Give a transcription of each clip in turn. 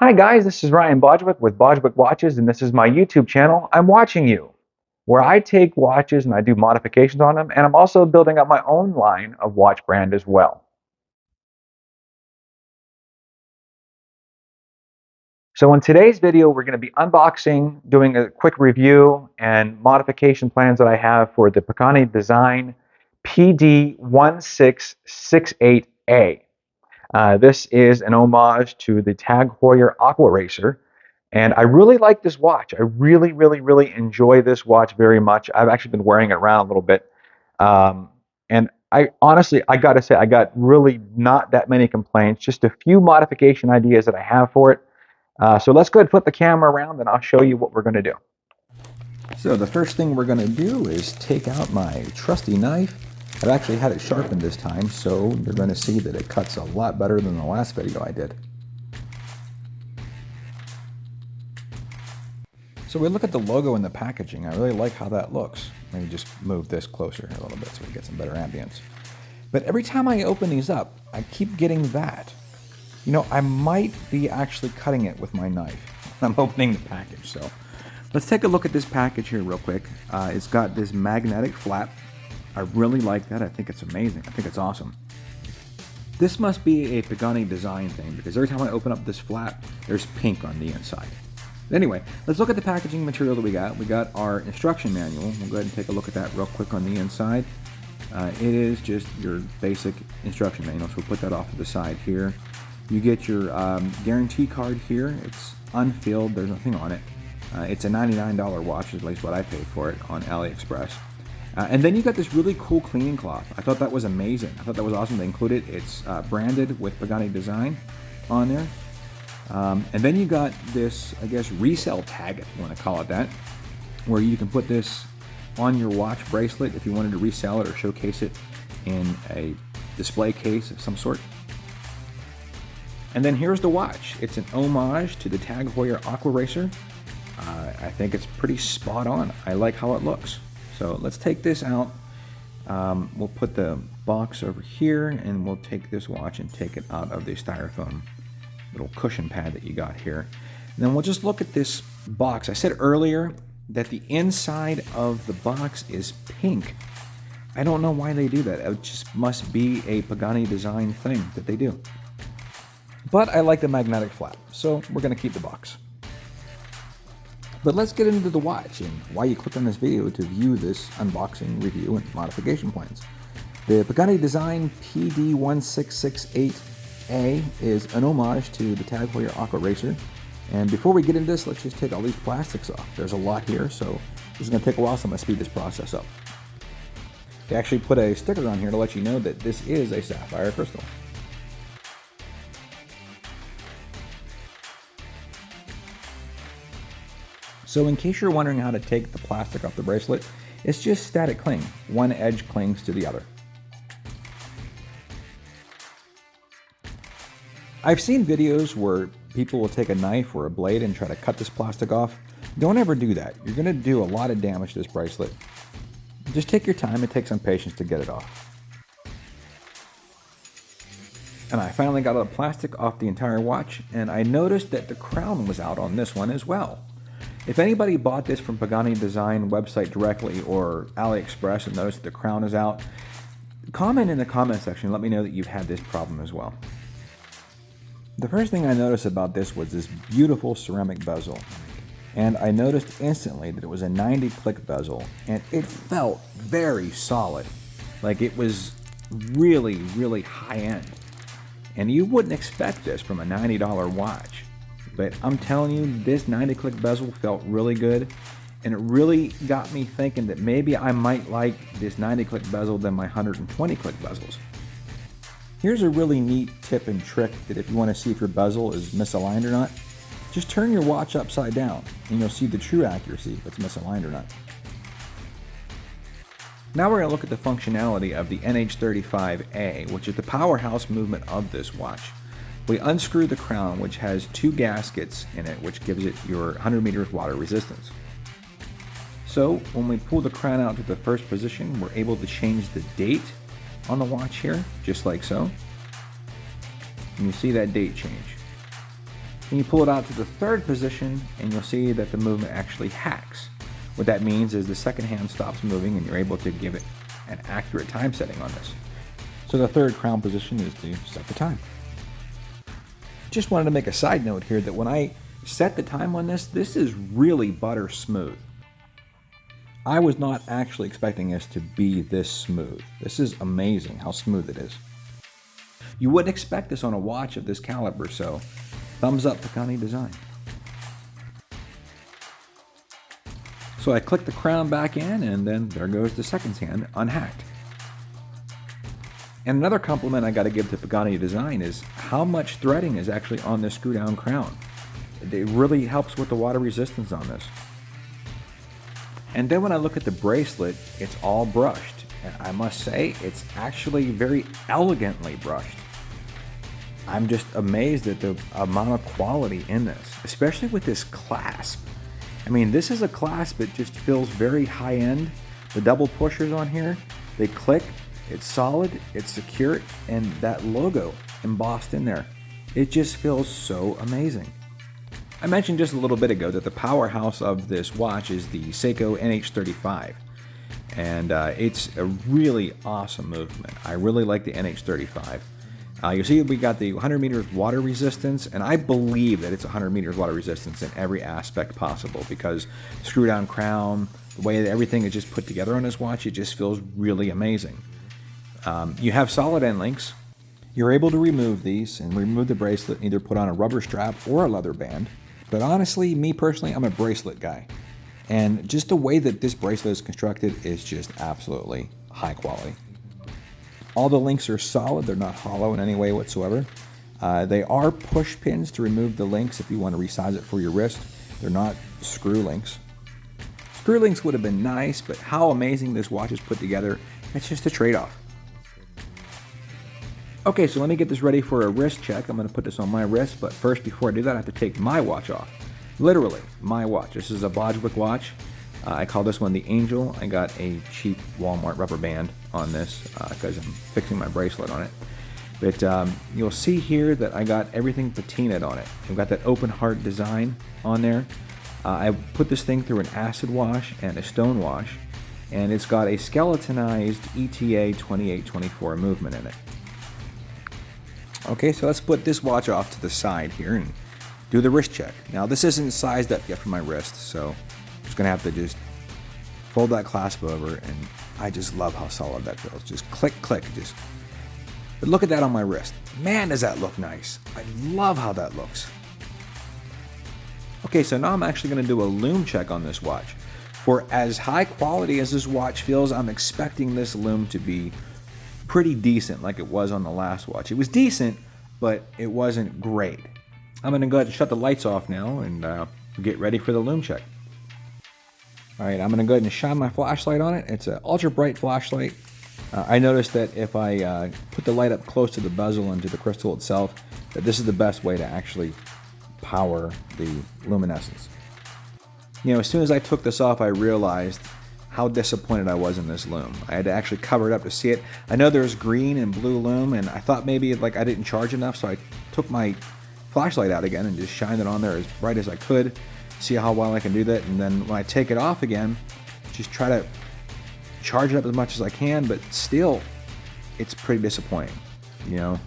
Hi guys, this is Ryan Bogdewic with Bogdewic Watches, and this is my YouTube channel, I'm Watching You, where I take watches and I do modifications on them, and I'm also building up my own line of watch brand as well. So in today's video, we're going to be unboxing, doing a quick review and modification plans that I have for the Pagani Design PD-1668A. This is an homage to the Tag Heuer Aqua Racer. And I really like this watch. I really enjoy this watch very much. I've actually been wearing it around a little bit. And I honestly, I got to say, I got really not that many complaints, just a few modification ideas that I have for it. So let's go ahead and flip the camera around and I'll show you what we're going to do. So the first thing we're going to do is take out my trusty knife. I've actually had it sharpened this time, so you're going to see that it cuts a lot better than the last video I did. So we look at the logo in the packaging. I really like how that looks. Maybe just move this closer a little bit so we get some better ambience. But every time I open these up, I keep getting that. You know, I might be actually cutting it with my knife when I'm opening the package. So let's take a look at this package here real quick. It's got this magnetic flap. I really like that. I think it's amazing. I think it's awesome. This must be a Pagani design thing because every time I open up this flap, there's pink on the inside. Anyway, let's look at the packaging material that we got. We got our instruction manual. We'll go ahead and take a look at that real quick on the inside. It is just your basic instruction manual, so we'll put that off to the side here. You get your guarantee card here. It's unfilled, there's nothing on it. It's a $99 watch, at least what I paid for it on AliExpress. And then you got this really cool cleaning cloth. I thought that was amazing. I thought that was awesome. They included it. It's branded with Pagani Design on there. And then you got this, I guess, resale tag, if you want to call it that, where you can put this on your watch bracelet if you wanted to resell it or showcase it in a display case of some sort. And then here's the watch. It's an homage to the Tag Heuer Aqua Racer. I think it's pretty spot on. I like how it looks. So let's take this out. We'll put the box over here and we'll take this watch and take it out of the styrofoam little cushion pad that you got here. And then we'll just look at this box. I said earlier that the inside of the box is pink. I don't know why they do that. It just must be a Pagani design thing that they do. But I like the magnetic flap, so we're going to keep the box. But let's get into the watch and why you click on this video to view this unboxing, review, and modification plans. The Pagani Design PD-1668A is an homage to the Tag Heuer Aqua Racer. And before we get into this, let's just take all these plastics off. There's a lot here, so this is going to take a while, so I'm going to speed this process up. They actually put a sticker on here to let you know that this is a sapphire crystal. So in case you're wondering how to take the plastic off the bracelet, it's just static cling. One edge clings to the other. I've seen videos where people will take a knife or a blade and try to cut this plastic off. Don't ever do that. You're going to do a lot of damage to this bracelet. Just take your time and take some patience to get it off. And I finally got all the plastic off the entire watch, and I noticed that the crown was out on this one as well. If anybody bought this from Pagani Design website directly or AliExpress and noticed the crown is out, comment in the comment section and let me know that you've had this problem as well. The first thing I noticed about this was this beautiful ceramic bezel. And I noticed instantly that it was a 90-click bezel, and it felt very solid. Like it was really high-end. And you wouldn't expect this from a $90 watch. But I'm telling you, this 90-click bezel felt really good, and it really got me thinking that maybe I might like this 90-click bezel than my 120-click bezels. Here's a really neat tip and trick that if you want to see if your bezel is misaligned or not, just turn your watch upside down and you'll see the true accuracy if it's misaligned or not. Now we're going to look at the functionality of the NH35A, which is the powerhouse movement of this watch. We unscrew the crown, which has two gaskets in it, which gives it your 100 meters water resistance. So when we pull the crown out to the first position, we're able to change the date on the watch here, just like so. And you see that date change. Then you pull it out to the third position and you'll see that the movement actually hacks. What that means is the second hand stops moving and you're able to give it an accurate time setting on this. So the third crown position is to set the time. Just wanted to make a side note here that when I set the time on this, this is really butter smooth. I was not actually expecting this to be this smooth. This is amazing how smooth it is. You wouldn't expect this on a watch of this caliber, so thumbs up Pagani Design. So I click the crown back in and then there goes the second hand unhacked. And another compliment I got to give to Pagani Design is how much threading is actually on this screw down crown. It really helps with the water resistance on this. And then when I look at the bracelet, it's all brushed. And I must say, it's actually very elegantly brushed. I'm just amazed at the amount of quality in this, especially with this clasp. I mean, this is a clasp that just feels very high end. The double pushers on here, they click, it's solid, it's secure, and that logo embossed in there. It just feels so amazing. I mentioned just a little bit ago that the powerhouse of this watch is the Seiko NH35. And it's a really awesome movement. I really like the NH35. You see we got the 100 meters water resistance, and I believe that it's 100 meters water resistance in every aspect possible because the screw down crown, the way that everything is just put together on this watch, it just feels really amazing. You have solid end links. You're able to remove these and remove the bracelet and either put on a rubber strap or a leather band. But honestly, me personally, I'm a bracelet guy. And just the way that this bracelet is constructed is just absolutely high quality. All the links are solid, they're not hollow in any way whatsoever. They are push pins to remove the links if you want to resize it for your wrist. They're not screw links. Screw links would have been nice, but how amazing this watch is put together, it's just a trade-off. Okay, so let me get this ready for a wrist check. I'm going to put this on my wrist, but first, before I do that, I have to take my watch off. Literally, my watch. This is a Bogdewic watch. I call this one the Angel. I got a cheap Walmart rubber band on this because I'm fixing my bracelet on it. But you'll see here that I got everything patinaed on it. I've got that open heart design on there. I put this thing through an acid wash and a stone wash, and it's got a skeletonized ETA 2824 movement in it. Okay, so let's put this watch off to the side here and do the wrist check. Now this isn't sized up yet for my wrist, so I'm just gonna have to just fold that clasp over, and I just love how solid that feels. Just click, click, just. But look at that on my wrist. Man, does that look nice. I love how that looks. Okay, so now I'm actually gonna do a lume check on this watch. For as high quality as this watch feels, I'm expecting this lume to be pretty decent like it was on the last watch. It was decent, but it wasn't great. I'm going to go ahead and shut the lights off now and get ready for the lume check. Alright, I'm going to go ahead and shine my flashlight on it. It's an ultra bright flashlight. I noticed that if I put the light up close to the bezel and to the crystal itself, that this is the best way to actually power the luminescence. You know, as soon as I took this off, I realized how disappointed I was in this lume. I had to actually cover it up to see it. I know there's green and blue lume, and I thought maybe like I didn't charge enough, so I took my flashlight out again and just shined it on there as bright as I could, see how well I can do that, and then when I take it off again, just try to charge it up as much as I can, but still, it's pretty disappointing, you know?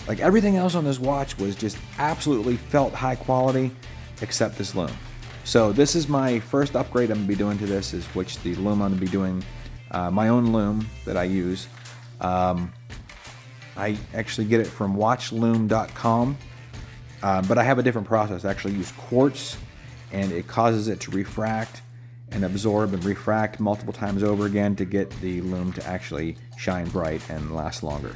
Like everything else on this watch was just absolutely felt high quality, except this lume. So this is my first upgrade I'm going to be doing to this, is which the lume I'm going to be doing, my own lume that I use. I actually get it from watchlume.com, but I have a different process. I actually use quartz, and it causes it to refract and absorb and refract multiple times over again to get the lume to actually shine bright and last longer.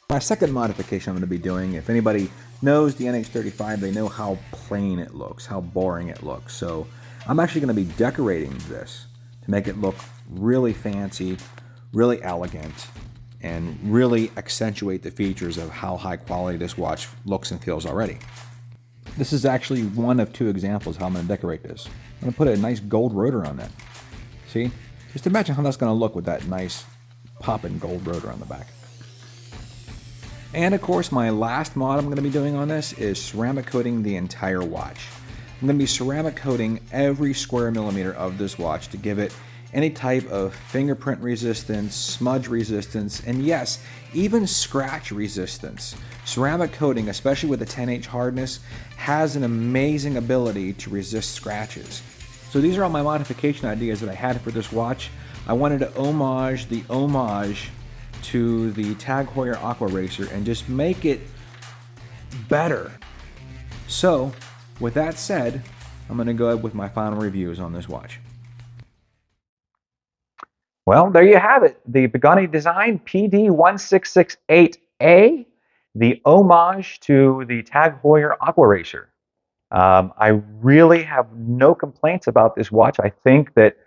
My second modification I'm going to be doing, if anybody knows the NH35, they know how plain it looks, how boring it looks. So I'm actually going to be decorating this to make it look really fancy, really elegant, and really accentuate the features of how high quality this watch looks and feels already. This is actually one of two examples how I'm going to decorate this. I'm going to put a nice gold rotor on that. See? Just imagine how that's going to look with that nice popping gold rotor on the back. And of course, my last mod I'm going to be doing on this is ceramic coating the entire watch. I'm going to be ceramic coating every square millimeter of this watch to give it any type of fingerprint resistance, smudge resistance, and yes, even scratch resistance. Ceramic coating, especially with a 10H hardness, has an amazing ability to resist scratches. So these are all my modification ideas that I had for this watch. I wanted to homage to the Tag Heuer Aqua Racer and just make it better. So with that said, I'm going to go ahead with my final reviews on this watch. Well, there you have it. The Pagani Design PD-1668A, the homage to the Tag Heuer Aqua Racer. I really have no complaints about this watch. I think that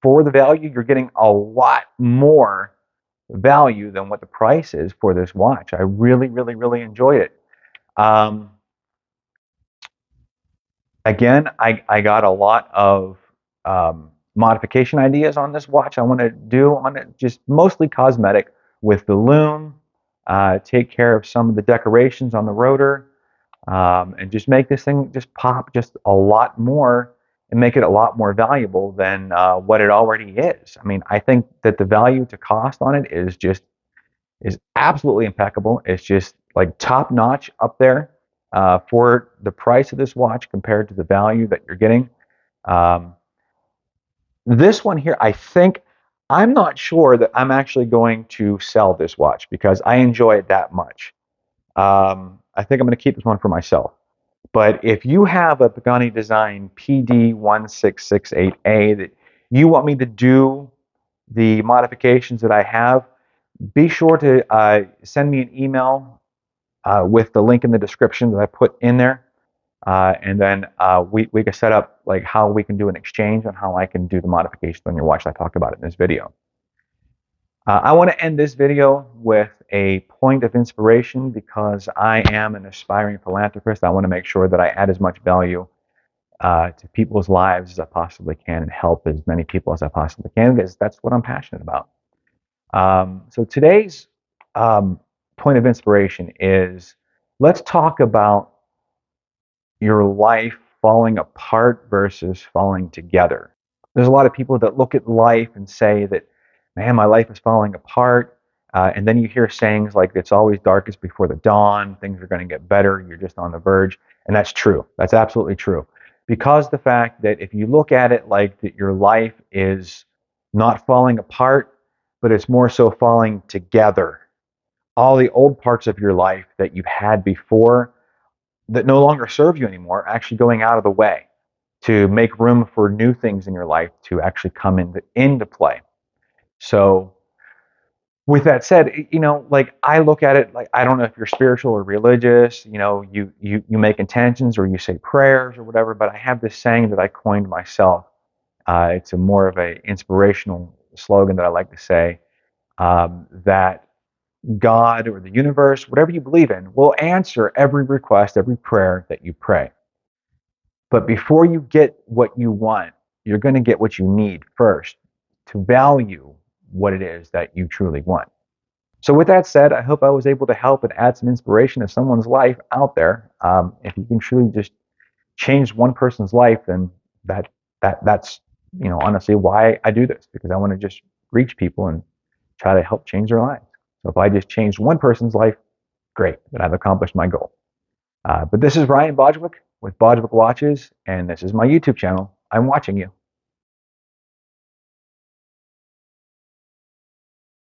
for the value, you're getting a lot more value than what the price is for this watch. I really, really, really enjoyed it. Again, I got a lot of modification ideas on this watch I want to do on it, just mostly cosmetic with the lume, take care of some of the decorations on the rotor, and just make this thing just pop just a lot more and make it a lot more valuable than what it already is. I mean, I think that the value to cost on it is absolutely impeccable. It's just like top notch up there for the price of this watch compared to the value that you're getting. This one here, I'm not sure that I'm actually going to sell this watch because I enjoy it that much. I think I'm going to keep this one for myself. But if you have a Pagani Design PD-1668A that you want me to do the modifications that I have, be sure to send me an email with the link in the description that I put in there. And then we can set up like how we can do an exchange on how I can do the modifications on your watch. I talked about it in this video. I want to end this video with a point of inspiration because I am an aspiring philanthropist. I want to make sure that I add as much value to people's lives as I possibly can and help as many people as I possibly can because that's what I'm passionate about. So today's point of inspiration is let's talk about your life falling apart versus falling together. There's a lot of people that look at life and say that, man, my life is falling apart. And then you hear sayings like, it's always darkest before the dawn, things are going to get better, you're just on the verge. And that's true. That's absolutely true. Because the fact that if you look at it like that your life is not falling apart, but it's more so falling together. All the old parts of your life that you've had before that no longer serve you anymore, actually going out of the way to make room for new things in your life to actually come into play. So with that said, like I look at it like, I don't know if you're spiritual or religious, you make intentions or you say prayers or whatever, but I have this saying that I coined myself. It's a more of an inspirational slogan that I like to say, that God or the universe, whatever you believe in, will answer every request, every prayer that you pray. But before you get what you want, you're going to get what you need first to value what it is that you truly want. So with that said, I hope I was able to help and add some inspiration to someone's life out there. If you can truly just change one person's life, then that's honestly why I do this, because I want to just reach people and try to help change their lives. So if I just changed one person's life, great, then I've accomplished my goal. But this is Ryan Bogdewic with Bogdewic Watches, and this is my YouTube channel. I'm watching you.